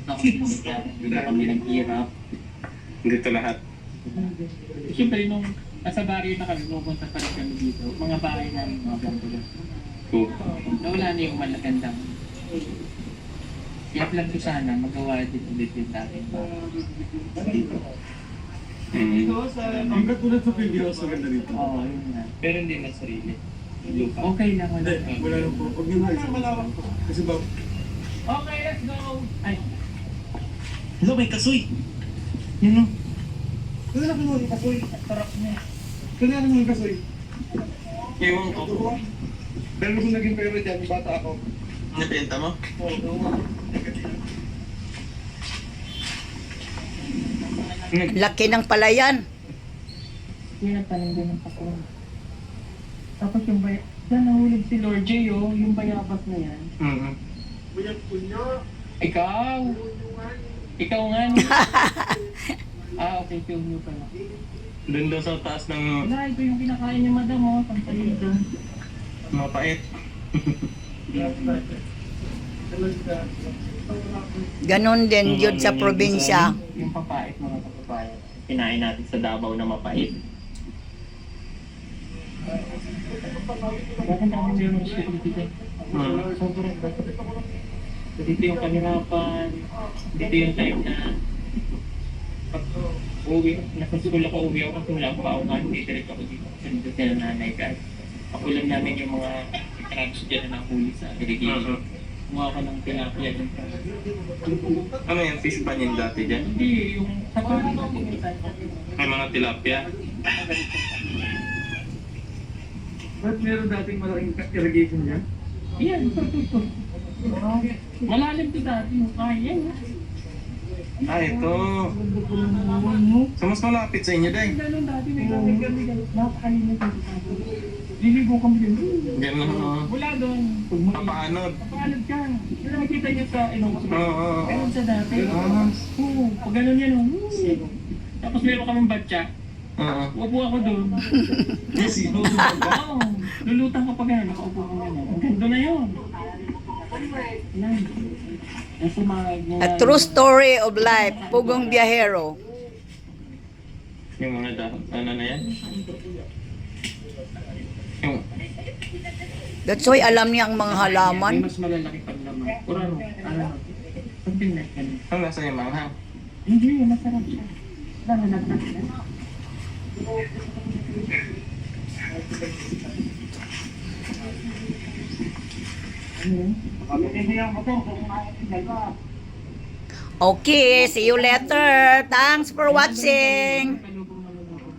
Hindi kami naghihirap. Dito lahat. Siyempre, nung nasa barrio na kami, pupunta pa rin kami dito. Mga bahay namin, mga bangko. Nawala na yung malagandang. Kaya plan ko sana, magawa din ulit yung dating bahay. Ang katulad sa videos, maganda dito. Oo, yun nga. Pero hindi na sarili. Lupa. Okay lang, wala. Hindi, wala lang po. Pag yun na, malawak po. Kasi ba, Okay, let's go! Ay, Hello, may kasoy! Yun o. kaya na kinuha yung kasoy. sarap niya. Kaya na yung kasoy. Ewan ko. Pero kung naging pera dyan, bata ako. Napenta mo? Laki ng palayan. Yun ang talanggan ng pakwan. Tapos yung yan nahulog si Lord J, oh, yung bayabas na yan. Ikaw! Ikaw nga no? Okay, yung pala. Doon daw sa taas ng Wala, ito yung kinakain ni Madam, oh, pampayin doon. mapait. Ganon din yun sa probinsya. Yung papait, mga kapapaya. Kinain natin sa Davao na mapait. Bakit namin meron ng security dyan? Sobrang dito yung kamerapan, dito yung time na pag uwi, nasa school ako, uwi ako kasi wala akong paunahan, hindi direct ako dito kasi nandun sila nanay guys. Pakulam namin yung mga crabs dyan na nahuli sa irrigation. Mukha ko ng tilapia dun. Ano yan? Fish pan yung dati dyan? Hindi, yung sa parang natin May mga tilapia. Ba't meron dating malaking irrigation dyan? yan, ito. Malalim to dati yung kaya. Ah, ito. So, mas malapit sa inyo, Day. Ganun dati, may kami. Napakalimutan ko dito. Liligo kami dun. Ganun, Wala doon. papaanod. Papaanod ka. Yung nakikita niyo sa Ilocos. Oo. Ganun sa dati. Ah. Oo, pag ganun yan. Tapos meron kaming batya. Oo. Upo ako doon. Sino? Oo, lulutang ka pa gano'n. Nakaupo ko gano'n. Ang ganda na yun. Yan. Ang sumahag mo. A true story of life. Pugong Biyahero. Yung mga ano na yan? Yung, That's why alam niya ang mga May halaman. mas malalaki pang laman. Kuraro. Something like ganun. ang nasa yung manghang. Hindi, masarap siya. Nananagnak siya. Okay, see you later. Thanks for watching.